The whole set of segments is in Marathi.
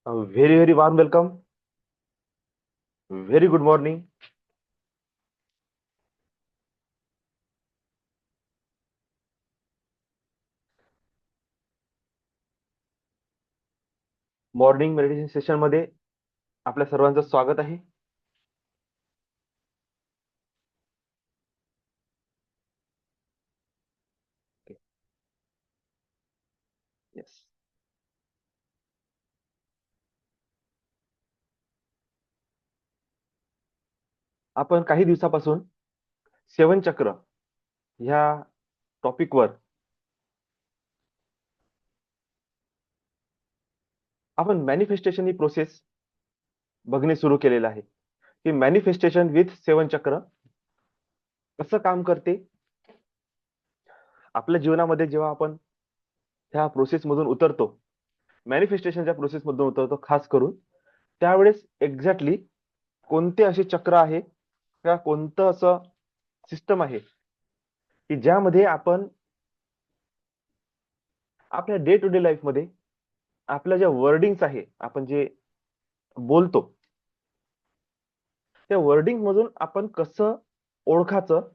Very, very warm welcome. Very good morning. Morning meditation session मध्ये आपल्या सर्वांचं स्वागत आहे. येस. आपण काही दिवसापासून सेवन चक्र ह्या टॉपिकवर आपण मॅनिफेस्टेशन ही प्रोसेस बघणे सुरू केलेलं आहे की मॅनिफेस्टेशन विथ सेवन चक्र कसं काम करते. आपल्या जीवनामध्ये जेव्हा आपण ह्या प्रोसेस मधून उतरतो, मॅनिफेस्टेशनच्या प्रोसेस मधून उतरतो, खास करून त्यावेळेस एक्झॅक्टली कोणते असे चक्र आहे किंवा कोणतं असं सिस्टम आहे की ज्यामध्ये आपण आपल्या डे टू डे लाईफ मध्ये आपल्या ज्या वर्डिंग्स आहे, आपण जे बोलतो, त्या वर्डिंग मधून आपण कसं ओळखायचं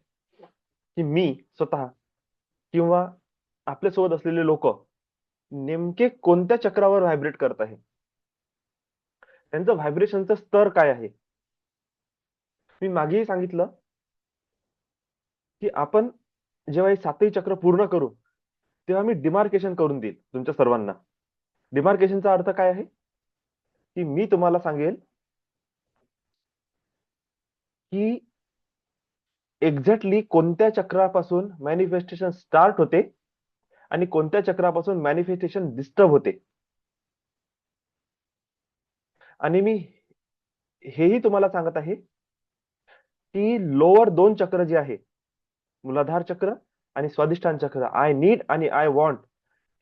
की मी स्वतः किंवा आपल्यासोबत असलेले लोक नेमके कोणत्या चक्रावर व्हायब्रेट करत आहे, त्यांचं व्हायब्रेशनचं स्तर काय आहे. मी मागेही सांगितलं की आपण जेव्हा हे सातही चक्र पूर्ण करू तेव्हा मी डिमार्केशन करून देईल तुमच्या सर्वांना. डिमार्केशनचा अर्थ काय आहे की मी तुम्हाला सांगेल की एक्झॅक्टली कोणत्या चक्रापासून मॅनिफेस्टेशन स्टार्ट होते आणि कोणत्या चक्रापासून मॅनिफेस्टेशन डिस्टर्ब होते. आणि मी हेही तुम्हाला सांगत आहे की लोअर दोन चक्र जे आहे, मूलाधार चक्र आणि स्वादिष्ठान चक्र, आय नीड आणि आय वॉन्ट,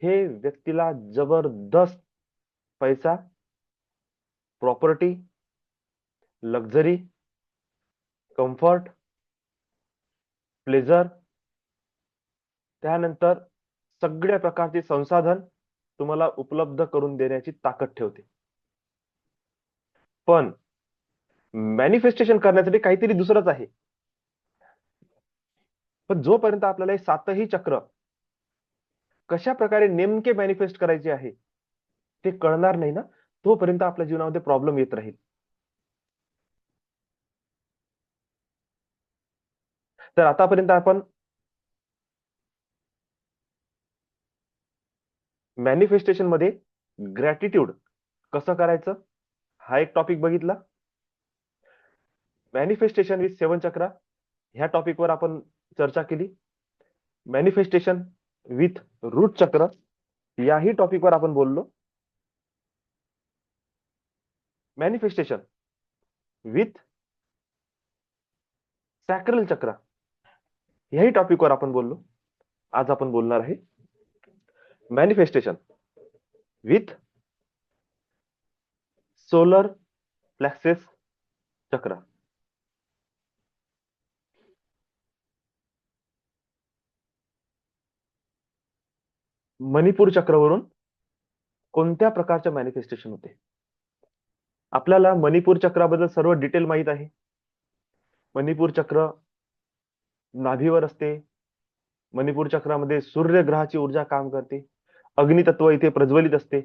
हे व्यक्तीला जबरदस्त पैसा, प्रॉपर्टी, लक्झरी, कम्फर्ट, प्लेजर, त्यानंतर सगळ्या प्रकारचे संसाधन तुम्हाला उपलब्ध करून देण्याची ताकद ठेवते. पण मॅनिफेस्टेशन करण्यासाठी काहीतरी दुसरंच आहे. पण जोपर्यंत आपल्याला हे सातही चक्र कशा प्रकारे नेमके मॅनिफेस्ट करायचे आहे ते कळणार नाही ना, तोपर्यंत आपल्या जीवनामध्ये प्रॉब्लेम येत राहील. तर आतापर्यंत आपण मॅनिफेस्टेशन मध्ये ग्रॅटिट्यूड कसं करायचं हा एक टॉपिक बघितला. मॅनिफेस्टेशन विथ सेवन चक्र ह्या टॉपिकवर आपण चर्चा केली. मॅनिफेस्टेशन विथ रूट चक्र याही टॉपिकवर आपण बोललो. मॅनिफेस्टेशन विथ सॅक्रल चक्र याही टॉपिकवर आपण बोललो. आज आपण बोलणार आहे मॅनिफेस्टेशन विथ सोलर प्लेक्सेस चक्र. मणिपूर चक्रवरून कोणत्या प्रकारचे मॅनिफेस्टेशन होते. आपल्याला मणिपूर चक्राबद्दल सर्व डिटेल माहित आहे. मणिपूर चक्र नाभीवर असते. मणिपूर चक्रामध्ये सूर्यग्रहाची ऊर्जा काम करते. अग्नितत्व इथे प्रज्वलित असते.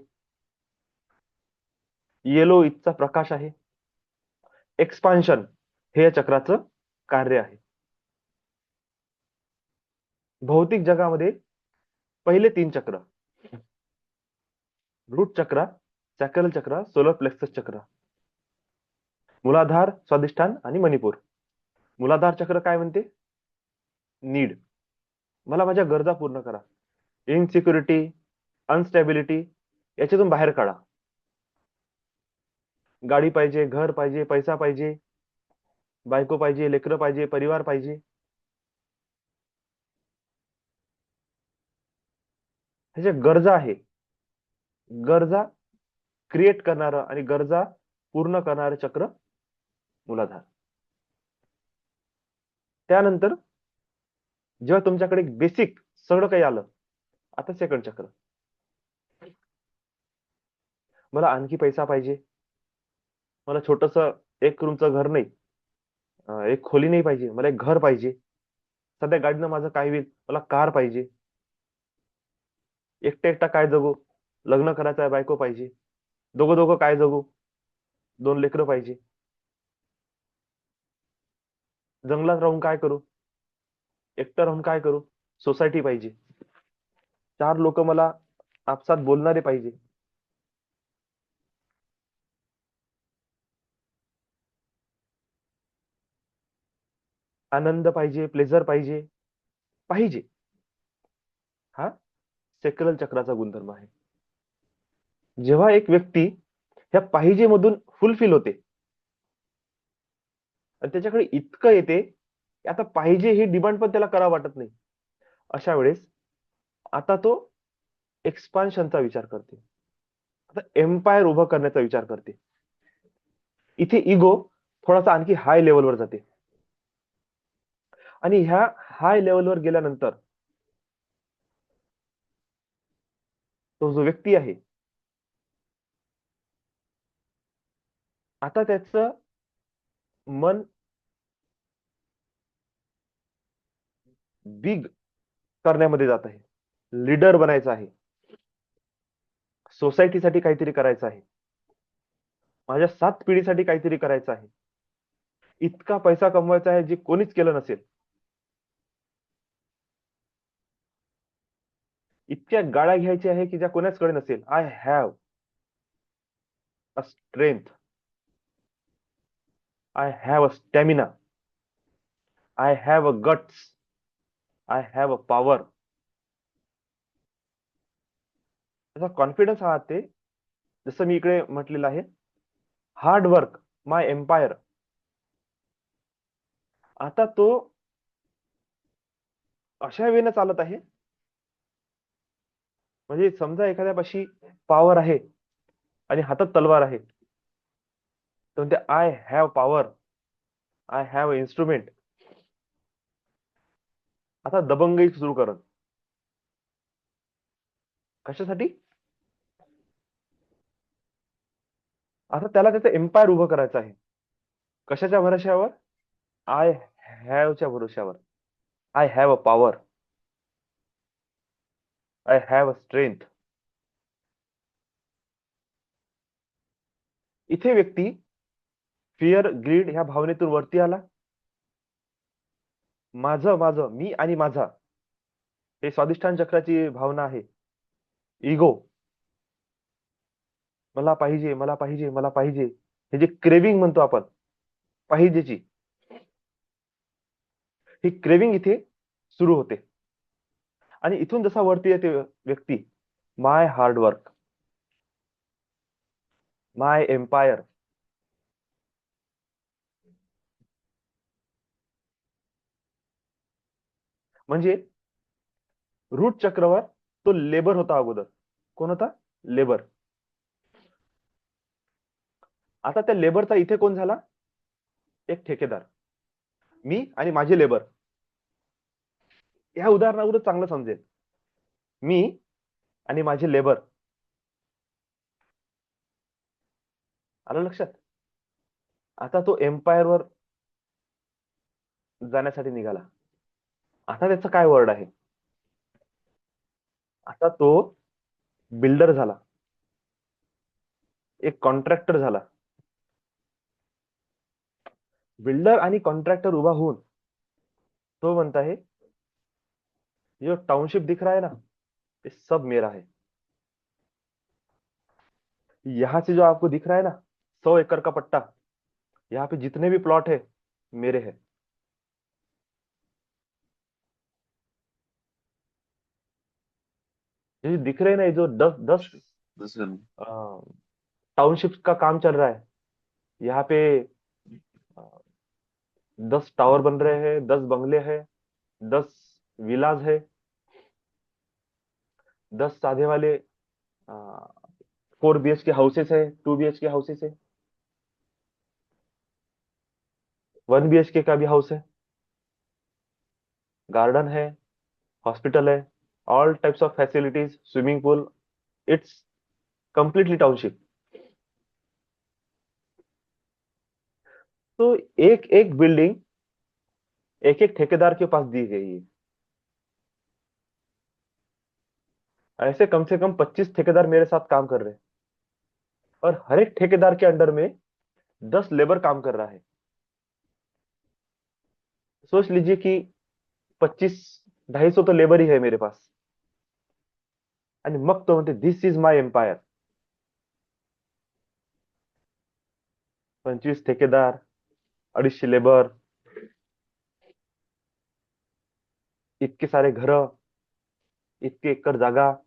येलो इथचा प्रकाश आहे. एक्सपान्शन हे या चक्राचं कार्य आहे. भौतिक जगामध्ये पहिले तीन चक्र, रूट चक्र, सॅक्रल चक्र, सोलर प्लेक्सस चक्र, मूलाधार, स्वादिष्ठान आणि मणिपूर. मूलाधार चक्र काय म्हणते? नीड, मला माझ्या गरजा पूर्ण करा. इनसिक्युरिटी, अनस्टेबिलिटी याच्यातून बाहेर काढा. गाडी पाहिजे, घर पाहिजे, पैसा पाहिजे, बायको पाहिजे, लेकरं पाहिजे, परिवार पाहिजे. ह्याच्या गरजा आहे. गरजा क्रिएट करणारं आणि गरजा पूर्ण करणारं चक्र मूलाधार. त्यानंतर जेव्हा तुमच्याकडे बेसिक सगळं काही आलं, आता सेकंड चक्र. मला आणखी पैसा पाहिजे. मला छोटस एक रूमचं घर नाही, एक खोली नाही पाहिजे, मला एक घर पाहिजे. सध्या गाडीनं माझं काय होईल, मला कार पाहिजे. एकटा एकटा काय जगू, लग्न करायचं आहे, बायको पाहिजे. दोघं दोघं काय जगू, दोन लेकरं पाहिजे. जंगलात राहून काय करू, एकटं राहून काय करू, सोसायटी पाहिजे. चार लोक मला आपसात बोलणारे पाहिजे. आनंद पाहिजे, प्लेजर पाहिजे. पाहिजे हा सेक्युलर चक्राचा गुणधर्म आहे. जेव्हा एक व्यक्ती ह्या पाहिजे मधून फुलफिल होते आणि त्याच्याकडे इतकं येते की आता पाहिजे ही डिमांड पण त्याला करावं वाटत नाही, अशा वेळेस आता तो एक्सपान्शनचा विचार करते. आता एम्पायर उभं करण्याचा विचार करते. इथे इगो थोडासा आणखी हाय लेवलवर जाते. आणि ह्या हाय लेवलवर गेल्यानंतर तो जो व्यक्ती आहे, आता त्याचं मन बिग करण्यामध्ये जात आहे. लीडर बनायचं आहे, सोसायटीसाठी काहीतरी करायचं आहे, माझ्या 7 पिढीसाठी काहीतरी करायचं आहे. इतका पैसा कमवायचा आहे जे कोणीच केलं नसेल. इतक्या गाड्या घ्यायच्या आहे की ज्या कोणाचकडे नसेल. I have a strength, I have a stamina, I have a guts, I have a power. त्याचा कॉन्फिडन्स हा ते, जसं मी इकडे म्हटलेलं आहे, हार्ड वर्क माय एम्पायर. आता तो अशा वेळेने चालत आहे, म्हणजे समजा एखाद्यापाशी पॉवर आहे आणि हातात तलवार आहे, तर म्हणते I have power, I have instrument. आता दबंगई सुरू करत. कशासाठी? आता त्याला त्याचं एम्पायर उभं करायचं आहे. कशाच्या भरोश्यावर? आय हॅवच्या भरोश्यावर. I have a power, I have a strength. इथे व्यक्ती फिअर ग्रीड ह्या भावनेतून वरती आला. माझं माझं, मी आणि माझा, हे स्वादिष्टान चक्राची भावना आहे. इगो, मला पाहिजे, मला पाहिजे, मला पाहिजे, हे जे क्रेविंग म्हणतो आपण, पाहिजेची, ही क्रेविंग इथे सुरू होते. आणि इथून जसा वरती येते व्यक्ती, माय हार्ड वर्क, माय एम्पायर. म्हणजे रूट चक्रवर तो लेबर होता अगोदर. कोण होता? लेबर. आता त्या लेबरचा इथे कोण झाला? एक ठेकेदार. मी आणि माझे लेबर. ह्या उदाहरणावरून चांगलं समजेल. मी आणि माझे लेबर. आलं लक्षात? आता तो एम्पायर वर जाण्यासाठी निघाला. आता त्याचं काय वर्ड आहे? आता तो बिल्डर झाला, एक कॉन्ट्रॅक्टर झाला. बिल्डर आणि कॉन्ट्रॅक्टर उभा होऊन तो म्हणता है, जो टाउनशिप दिख रहा है ना, ये सब मेरा है. यहां से जो आपको दिख रहा है ना, 100 एकड़ का पट्टा, यहाँ पे जितने भी प्लॉट है मेरे हैं. ये जो दिख रहे हैं ना, ये जो 10 10 टाउनशिप का काम चल रहा है, यहाँ पे 10 टावर बन रहे हैं, 10 बंगले हैं, 10 विलाज है, 10 साधे वाले 4 BHK हाउसेस है, 2 BHK हाउसेस है, 1 BHK का भी हाउस है, गार्डन है, हॉस्पिटल है, all types of facilities, swimming pool. It's completely township. तो एक एक बिल्डिंग एक एक ठेकेदार के पास दी गई है। ऐसे कम से कम 25 ठेकेदार मेरे साथ काम कर रहे हैं, और हर एक ठेकेदार के अंडर में 10 लेबर काम कर रहा है। सोच लीजिए कि 25 250 तो लेबर ही है मेरे पास, आणि मग तो म्हणते दिस इज माय एम्पायर. 25 ठेकेदार, 250 लेबर, इतके सारे घर, इतके एकर जागा,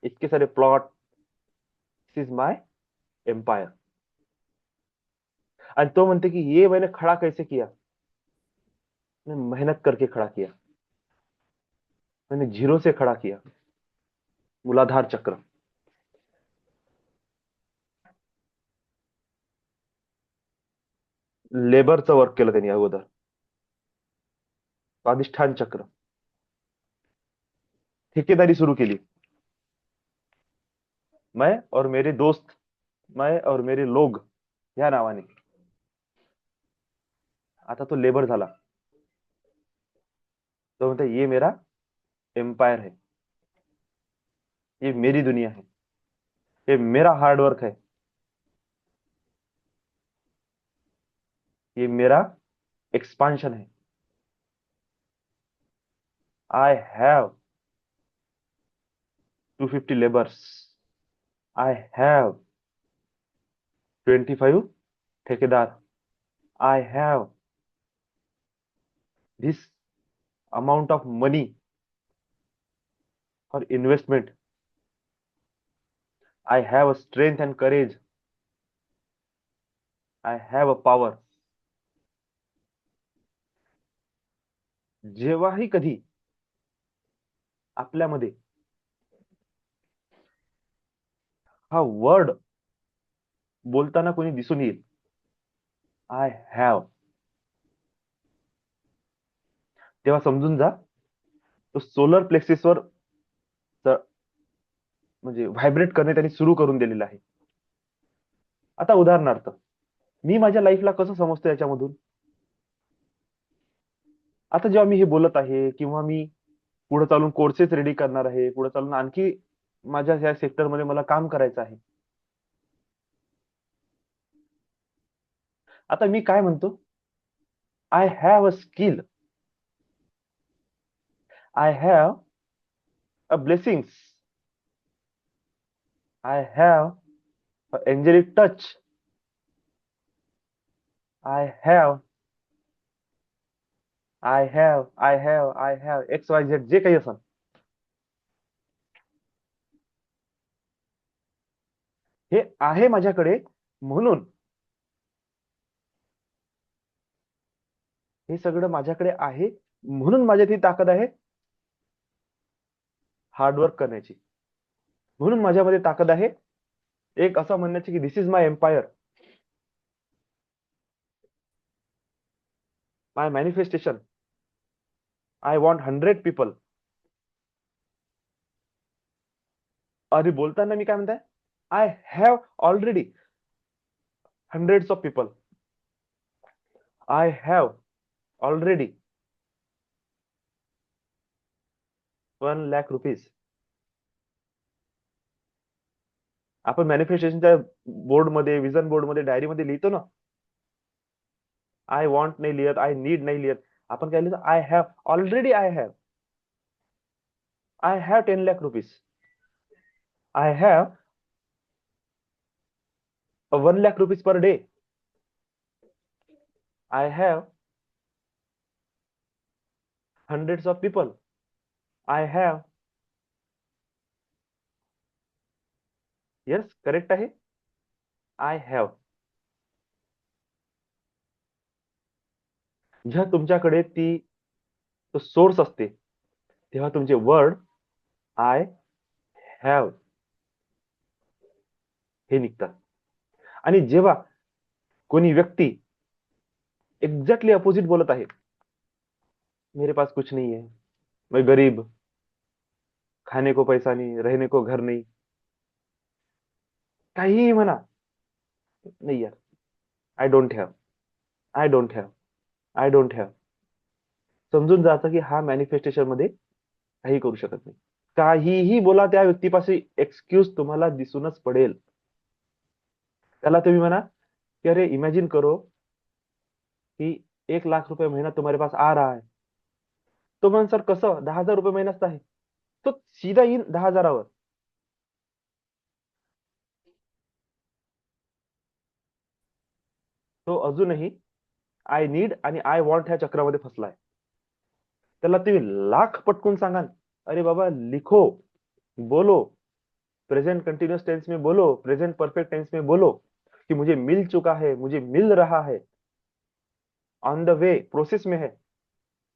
इतके सारे plot. This is my empire. आणि तो म्हणते की ये मैंने खड़ा कैसे किया. मैंने मेहनत करके खड़ा किया. मैंने जीरो से खड़ा किया. मूलाधार चक्र. लेबरचं वर्क केलं त्यांनी अगोदर. स्वाधिष्ठान चक्र. ठेकेदारी सुरू केली. मैं और मेरे दोस्त, मैं और मेरे लोग या नावाने. आता तो लेबर झाला. तो म्हणतो ये मेरा एम्पायर है. ये मेरी दुनिया है. ये मेरा हार्डवर्क है. ये मेरा एक्सपांशन है. I have 250 labours. I have 25 ठेकेदार. I have this amount of money for investment. I have a strength and courage. I have a power. जेव्हाही कधी आपल्यामध्ये हा वर्ड बोलताना कोणी दिसून येईल, आय हॅव, तेव्हा समजून जा तो सोलर प्लेक्सिसवर म्हणजे व्हायब्रेट करणे त्यांनी सुरू करून दिलेलं आहे. आता उदाहरणार्थ मी माझ्या लाईफला कसं समजतो याच्यामधून. आता जेव्हा मी हे बोलत आहे, किंवा मी पुढे चालून कोर्सेस रेडी करणार आहे, पुढे चालून आणखी माझ्या ह्या सेक्टरमध्ये मला काम करायचं आहे. आता मी काय म्हणतो, I have a skill. I have a blessings. I have a angelic touch. I have I have X Y Z, जे काही असं. हे आहे माझ्याकडे म्हणून, हे सगळं माझ्याकडे आहे म्हणून माझ्यात ही ताकद आहे हार्डवर्क करण्याची. म्हणून माझ्यामध्ये ताकद आहे एक असं म्हणण्याची की this is my empire. My manifestation. I want 100 people. आणि बोलताना मी काय म्हणताय, I have already hundreds of people. I have already 1 lakh rupees. आपण मॅनिफेस्टेशनच्या बोर्डमध्ये, विजन बोर्डमध्ये, डायरीमध्ये लिहितो ना, आय वॉन्ट नाही लिहित, आय नीड नाही लिहित. आपण काय लिहितो, I have already. I have 10 lakh rupees. I have 1 lakh rupees per day. I have hundreds of people. I have. Yes, correct आहे. I have. जेव्हा तुमच्याकडे ती तो सोर्स असते, तेव्हा तुमचे वर्ड आय हॅव हे निघतात. आणि जेव्हा कोणी व्यक्ती एक्झॅक्टली अपोजिट बोलत आहे, मेरे पास कुछ नहीं है, मैं गरीब, खाने को पैसा नहीं, रहने को घर नहीं, काहीही म्हणा, नाही यार, I don't have. I don't have, I don't have. समजून जायचं की हा मॅनिफेस्टेशन मध्ये काही करू शकत नाही. काहीही बोला, त्या व्यक्तीपाशी एक्सक्यूज तुम्हाला दिसूनच पडेल. त्याला तुम्ही म्हणा की अरे इमॅजिन करो कि 1 लाख रुपए महीना तुम्हारे पास आ रहा है. तो म्हण सर कसं, 10,000 रुपये महिनाच आहे. तो सीधा येईन 10,000वर. तो अजूनही आय नीड आणि आय वॉन्ट ह्या चक्रामध्ये फसलाय. त्याला तुम्ही लाख पटकून सांगाल, अरे बाबा लिखो, बोलो, प्रेजेंट कंटिन्यूअस टेंस में बोलो, प्रेजेंट परफेक्ट टेंस में बोलो कि मुझे मिल चुका है, मुझे मिल रहा है, ऑन द वे, प्रोसेस में है.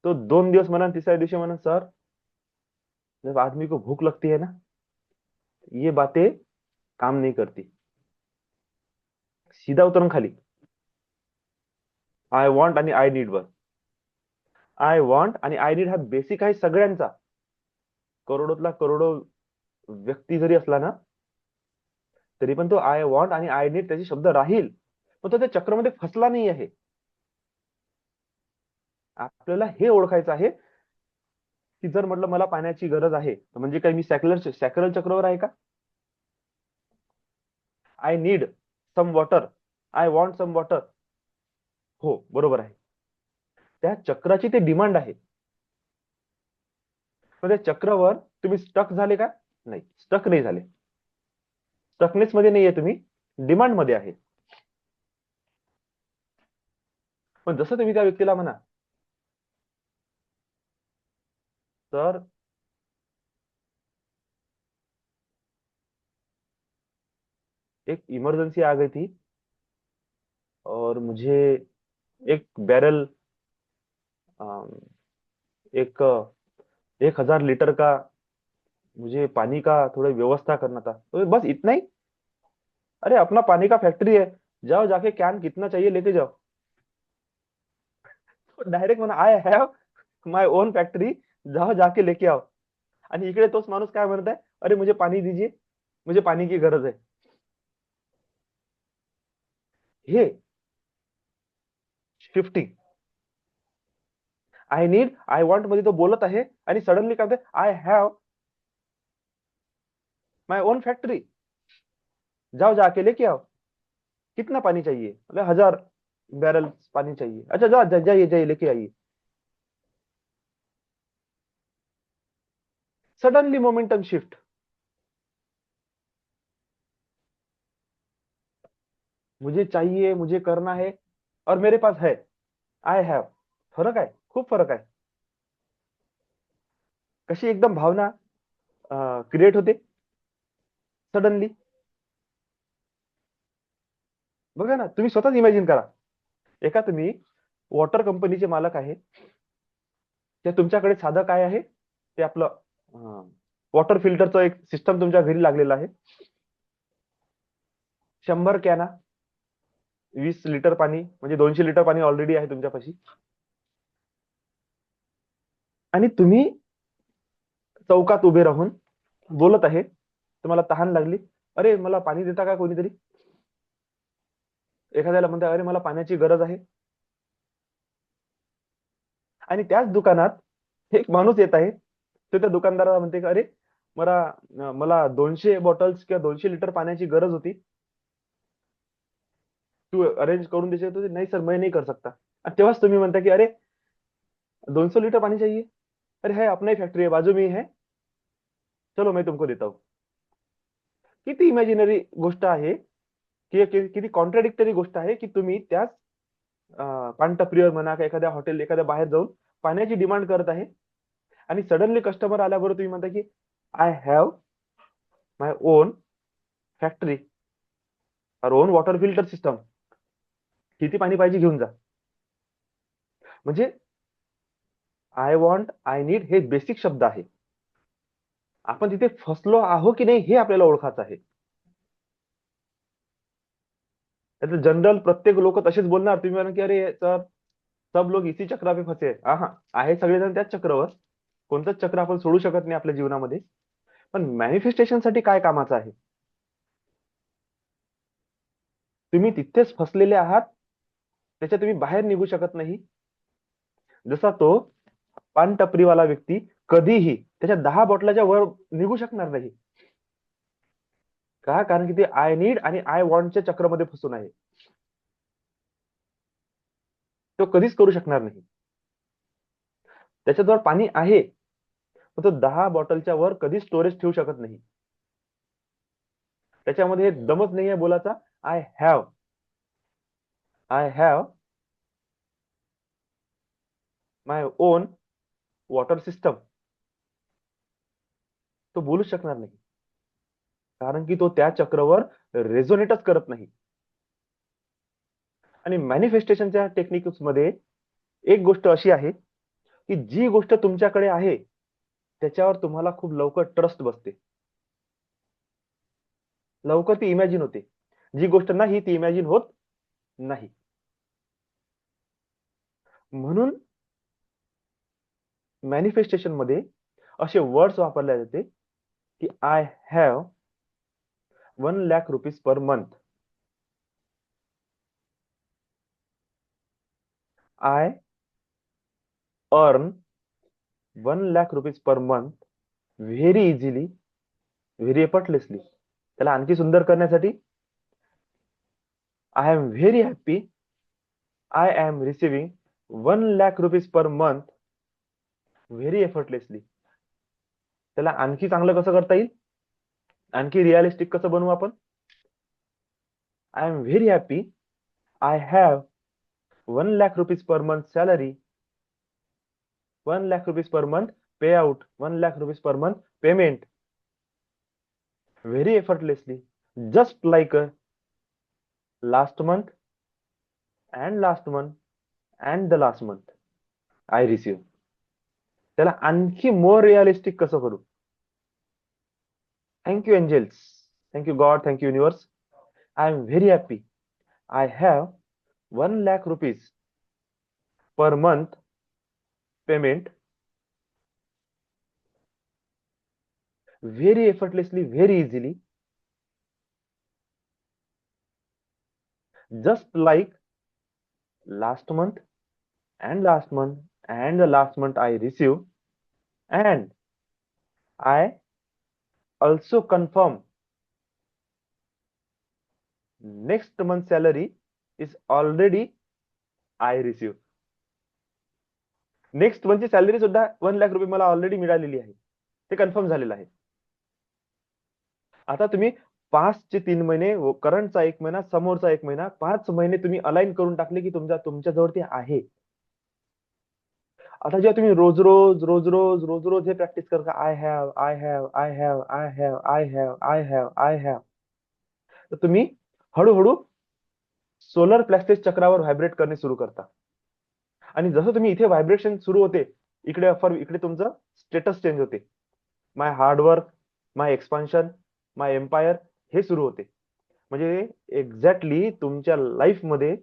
तो 2 दिवस म्हणा, तिसऱ्या दिवशी म्हणा सर, जब आदमी को भूख लगती है ना, ये बातें काम नहीं करती. सीधा उतरून खाली. आय वॉन्ट आणि आय नीड वर. आय वॉन्ट आणि आय नीड हा बेसिक आहे सगळ्यांचा. करोडोतला करोडो व्यक्ती जरी असला ना, तरी पण तो आय वॉन्ट आणि आय नीड त्याचे शब्द राहील, पण तो त्या चक्रमध्ये फसला नाही आहे. आपल्याला हे ओळखायचं आहे की जर म्हटलं मला पाण्याची गरज आहे, म्हणजे काय मी सॅक्युलर चक्रवर आहे का? I need some water, I want some water. हो, बरोबर आहे. त्या चक्राची ते डिमांड आहे. पण त्या चक्रावर तुम्ही स्टक झाले का? नाही, स्टक नाही झाले. स्टकनेस मध्ये नाहीये तुम्ही, डिमांड मध्ये आहे. पण जसं तुम्ही त्या व्यक्तीला म्हणा, तर एक इमरजेंसी आ गई थी और मुझे एक बैरल, एक 1,000 लीटर का मुझे पानी का थोड़ी व्यवस्था करना था, तो बस इतना ही. अरे अपना पानी का फैक्ट्री है, जाओ जाके कैन कितना चाहिए लेके जाओ. डायरेक्ट म्हणा I have my on factory, जाओ जाके लेके आओ. आणि इकडे तोच माणूस काय म्हणत आहे, अरे मुझे पानी दीजिए, मुझे पानी की गरज आहे. हे shifting. I need I want मध्ये तो बोलत आहे आणि सडनली काय म्हणते, I have my on factory, जाओ जाके लेके आओ. कितना पानी चाहिए, मतलब 1,000 बैरल पानी चाहिए. अच्छा जाइए जाइए लेके आइए. Suddenly momentum shift. मुझे चाहिए, मुझे करना है, और मेरे पास है, आय हॅव. फरक आहे, खूप फरक आहे. कशी एकदम भावना क्रिएट होते सडनली. बघा ना, तुम्ही स्वतःच इमॅजिन करा. एका तुम्ही वॉटर कंपनीचे मालक आहे, ते तुमच्याकडे साधं काय आहे, ते आपलं वॉटर फिल्टरचं एक सिस्टम तुमच्या घरी लागलेलं आहे. 100 कॅना, 20 लिटर पाणी, म्हणजे 200 लिटर पाणी ऑलरेडी आहे तुमच्यापाशी. आणि तुम्ही चौकात उभे राहून बोलत आहे, तुम्हाला तहान लागली, अरे मला पाणी देता का कोणीतरी. एखाद्याला म्हणता, अरे मला पाण्याची गरज आहे. आणि त्याच दुकानात एक माणूस येत आहे, तो त्या दुकानदाराला म्हणते का, अरे मला मला 200 बॉटल्स किंवा 200 लिटर पाण्याची गरज होती, तू अरेंज करून देशील? तो नाही सर, मैं नहीं कर सकता. आणि तेव्हाच तुम्ही म्हणता की अरे 200 लीटर पानी चाहिए, अरे है अपना ही फॅक्टरी है, बाजू में ही है, चलो मैं तुमको देता हूँ. किती इमॅजिनरी गोष्ट आहे, किती कॉन्ट्राडिक्टरी गोष्ट आहे की तुम्ही त्याच पानटपरीवर म्हणा, एखाद्या हॉटेल, एखाद्या बाहेर जाऊन पाण्याची डिमांड करत आहे, आणि सडनली कस्टमर आल्याबरोबर तुम्ही म्हणता की I have my on factory और ओन वॉटर फिल्टर सिस्टम, किती पाणी पाहिजे घेऊन जा. म्हणजे आय वॉन्ट आय नीड हे बेसिक शब्द आहे. आपण तिथे फसलो आहो की नाही हे आपल्याला ओळखायचं आहे. त्याचं जनरल प्रत्येक लोक तसेच बोलणार, तुम्ही म्हणाल की अरे सर, सब लोग इसी चक्रा पे फसे. हा आहे, सगळेजण त्याच चक्रवर. कोणतंच चक्र आपण सोडू शकत नाही आपल्या जीवनामध्ये. पण मॅनिफेस्टेशन साठी काय कामाचं आहे? तुम्ही तिथेच फसलेले आहात, त्याच्या तुम्ही बाहेर निघू शकत नाही. जसा तो पान टपरीवाला व्यक्ती कधीही त्याच्या 10 बॉटलाच्या वर निघू शकणार नाही. का? कारण की ते आय नीड आणि आय वॉन्टच्या चक्रमध्ये फसून आहे. तो कधीच करू शकणार नाही. त्याच्याजवळ पाणी आहे, पण तो 10 बॉटलच्या वर कधीच स्टोरेज ठेवू शकत नाही. त्याच्यामध्ये दमच नाही आहे बोलाचा. I have my own water system. तो बोलू शकणार नाही, कारण की तो त्या चक्रवर रेझोनेटच करत नाही. आणि मॅनिफेस्टेशनच्या टेक्निक्स मध्ये एक गोष्ट अशी आहे की जी गोष्ट तुमच्याकडे आहे त्याच्यावर तुम्हाला खूप लवकर ट्रस्ट बसते, लवकर ती इमॅजिन होते. जी गोष्ट नाही ती इमॅजिन होत नाही. म्हणून मॅनिफेस्टेशन मध्ये असे वर्ड्स वापरले जाते की I have 1 lakh rupees per month. I earn 1 lakh rupees per month very easily, very effortlessly. त्याला आणखी सुंदर करण्यासाठी I am very happy I am receiving 1 lakh rupees per month very effortlessly. त्याला आणखी चांगलं कसं करता येईल, आणखी रिअलिस्टिक कसं बनवू आपण? I am very happy I have 1 lakh rupees per month salary, 1 lakh rupees per month pay out, 1 lakh rupees per month payment very effortlessly, just like last month and last month and the last month I receive. त्याला आणखी मोर रिअलिस्टिक कसं करू? Thank you angels, thank you God, thank you universe. I am very happy I have 1 lakh rupees per month payment very effortlessly, very easily, just like last month and last month and the last month I receive, and I also confirm next month salary is already I receive. Next मंथची सॅलरी सुद्धा 1 लाख रुपये मला ऑलरेडी मिळालेली आहे, ते कन्फर्म झालेलं आहे. आता तुम्ही 5 चे 3 महिने, करंटचा 1 महिना, समोरचा 1 महिना, 5 महिने तुम्ही अलाइन करून टाकले की तुमच्याजवळ ते आहे. आता जेव्हा तुम्ही रोज रोज रोज रोज रोज रोज हे प्रॅक्टिस करता, I have I have I have I have I have I have I have, तर तुम्ही हळूहळू सोलर प्लेक्सस चक्रावर व्हायब्रेट करणे सुरू करता. आणि जसं तुम्ही इथे व्हायब्रेशन सुरू होते, इकडे तुमचं स्टेटस चेंज होते. माय हार्डवर्क, माय एक्सपान्शन, माय एम्पायर हे सुरू होते. म्हणजे एक्झॅक्टली तुमच्या लाईफ मध्ये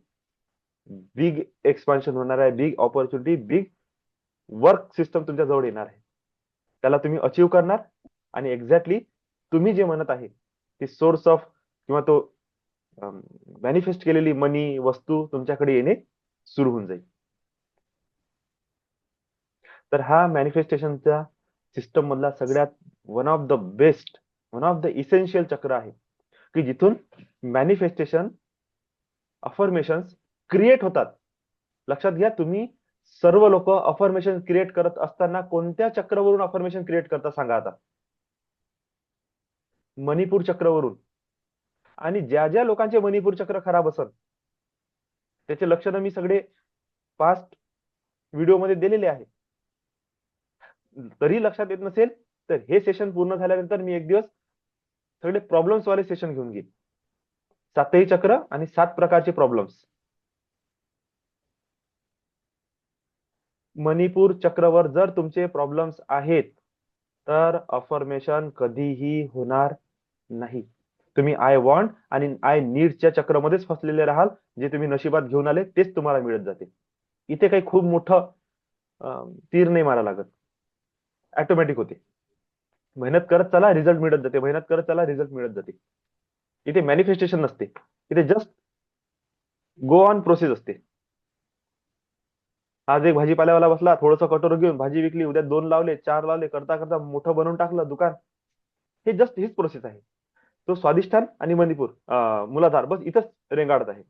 बिग एक्सपान्शन होणार आहे, big opportunity, big work system तुमच्या जवळ येणार आहे. त्याला तुम्ही अचीव्ह करणार आणि एक्झॅक्टली तुम्ही जे म्हणत आहे ती सोर्स ऑफ किंवा तो मॅनिफेस्ट केलेली मनी वस्तू तुमच्याकडे येणे सुरू होऊन जाईल. तर हा मॅनिफेस्टेशनच्या सिस्टम मधला सगळ्यात one of the best, one of the essential चक्र आहे की जिथून मॅनिफेस्टेशन, अफर्मेशन क्रिएट होतात. लक्षात घ्या, तुम्ही सर्व लोक अफर्मेशन क्रिएट करत असताना कोणत्या चक्रवरून अफर्मेशन क्रिएट करता सांगा आता? मणिपूर चक्रवरून. आणि ज्या ज्या लोकांचे मणिपूर चक्र खराब असत त्याचे लक्षणं मी सगळे पास्ट व्हिडिओ मध्ये दिलेले आहे. तरी लक्षात येत नसेल तर हे सेशन पूर्ण झाल्यानंतर मी एक दिवस सगळे प्रॉब्लेम्स वाले सेशन घेऊन घेईन. 7ही चक्र आणि 7 प्रकारचे प्रॉब्लेम्स. मणिपूर चक्रवर जर तुमचे प्रॉब्लेम्स आहेत तर अफर्मेशन कधीही होणार नाही. तुम्ही आय वॉन्ट आणि आय नीडच्या चक्रमध्येच फसलेले राहाल. जे तुम्ही नशिबात घेऊन आले तेच तुम्हाला मिळत जाते. इथे काही खूप मोठं तीर नाही मारा लागत, ऑटोमॅटिक होते. मेहनत करत चला, रिझल्ट मिळत जाते, मेहनत करत चला, रिझल्ट मिळत जाते. इथे मॅनिफेस्टेशन नसते, इथे जस्ट गो ऑन प्रोसेस असते. आज एक भाजीपाल्यावाला बसला, थोडंसं कटोर घेऊन भाजी विकली, उद्या दोन लावले, चार लावले, करता करता मोठं बनवून टाकलं दुकान. हे जस्ट हीच प्रोसेस आहे. तो स्वादिष्ठान आणि मणिपूर, मुलाधार, बस इथंच रेंगाळत आहे.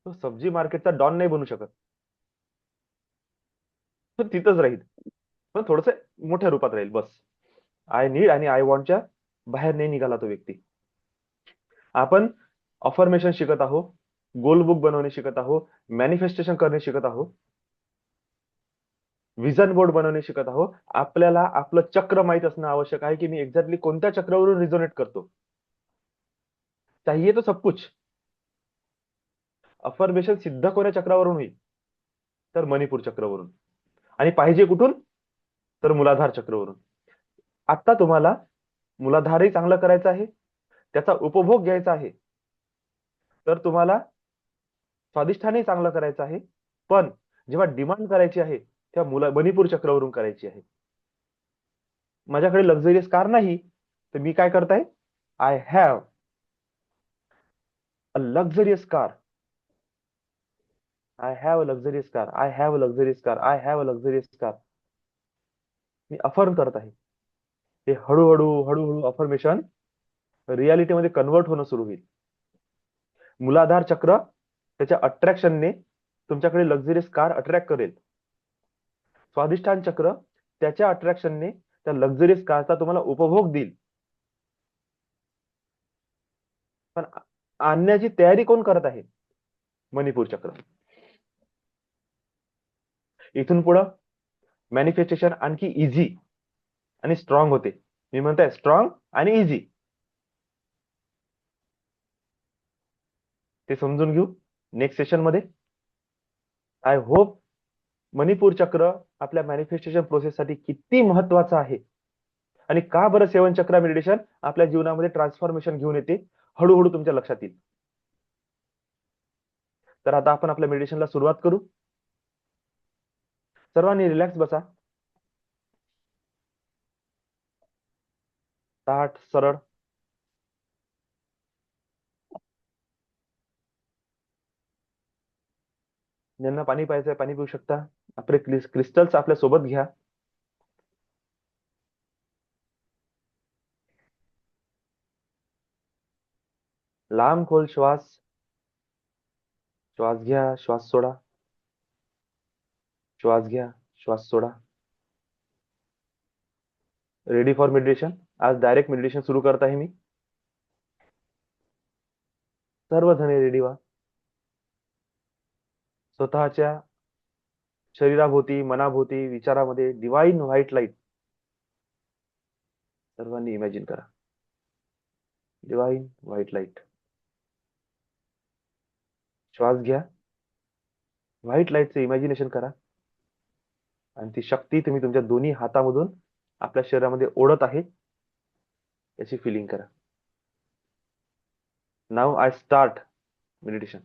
तो सब्जी मार्केटचा डॉन नाही बनू शकत. तो तिथंच राहील, पण थोडस मोठ्या रूपात राहील बस. आय नीड आणि आय वॉन्टच्या बाहेर नाही निघाला तो व्यक्ती. आपण अफर्मेशन शिकत आहोत, गोल बुक बनवणे शिकत आहोत, मॅनिफेस्टेशन करणे शिकत आहोत, विजन बोर्ड बनवणे शिकत आहोत. आपल्याला आपलं चक्र माहित असणं आवश्यक आहे, की मी एक्झॅक्टली कोणत्या चक्रावरून रिझोनेट करतो. चाहिए तो सब कुछ. अफर्मेशन सिद्ध कोण्या चक्रावरून होईल, तर मणिपूर चक्रवरून. आणि पाहिजे कुठून, तर मूलाधार चक्रवरून. आता तुम्हाला मूलाधारही चांगलं करायचं आहे, त्याचा उपभोग घ्यायचा आहे, तर तुम्हाला स्वादिष्ठानही चांगलं करायचं आहे. पण जेव्हा डिमांड करायची आहे, तेव्हा मणिपूर चक्रवरून करायची आहे. माझ्याकडे लक्झरियस कार नाही, तर मी काय करताय, I have a luxurious car. I have a luxurious car, I have a luxurious car, I have a luxurious car. Me affirm करत आहे. हे हळूहळू हळूहळू अफर्मेशन रियालिटीमध्ये कन्वर्ट होणं सुरू होईल. मूलाधार चक्र त्याच्या अट्रॅक्शनने तुमच्याकडे लक्झरियस कार अट्रॅक्ट करेल. स्वादिष्ठान चक्र त्याच्या अट्रॅक्शनने त्या लक्झरियस कारचा तुम्हाला उपभोग देईल. पण आणण्याची तयारी कोण करत आहे, मणिपूर चक्र. इथून पुढं मॅनिफेस्टेशन आणखी इझी आणि स्ट्रॉंग होते. मी म्हणताय स्ट्रॉंग आणि इझी, ते समजून घेऊ नेक्स्ट सेशन मध्ये. आय होप मणिपूर चक्र आपल्या मॅनिफेस्टेशन प्रोसेस साठी किती महत्वाचं आहे, आणि का बरं 7 चक्र मेडिटेशन आपल्या जीवनामध्ये ट्रान्सफॉर्मेशन घेऊन येते, हळूहळू तुमच्या लक्षात येईल. तर आता आपण आपल्या मेडिटेशनला सुरुवात करू. सर्वांनी रिलॅक्स बसा, ताठ सरळ. ज्यांना पाणी प्यायचंय पाणी पिऊ शकता. आपले क्रिस्टल्स आपल्या सोबत घ्या. लांब खोल श्वास, श्वास घ्या, श्वास सोडा, श्वास घ्या, श्वास सोडा. Ready for meditation. आज डायरेक्ट मेडिटेशन सुरू करत आहे मी. सर्व जणे रेडी व्हा. स्वतःच्या शरीराभोवती, मनाभोवती, विचारामध्ये डिवाइन व्हाईट लाईट सर्वांनी इमॅजिन करा. Divine white light. श्वास घ्या, व्हाईट लाईटचं इमॅजिनेशन करा, आणि ती शक्ती तुम्ही तुमच्या दोन्ही हातामधून आपल्या शरीरामध्ये ओढत आहे याची फिलिंग करा. नाव आय स्टार्ट मेडिटेशन.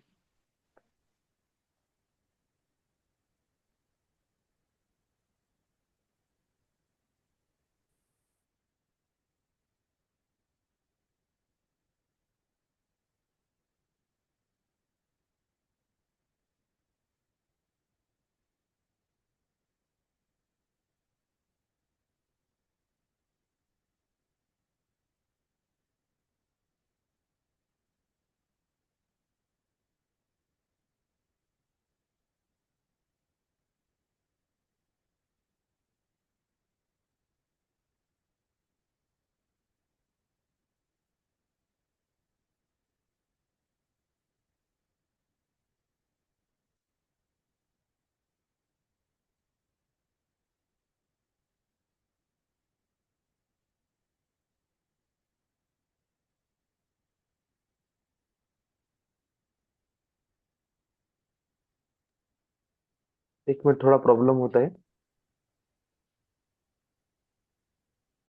एक मिनिट, थोडा प्रॉब्लेम होत आहे.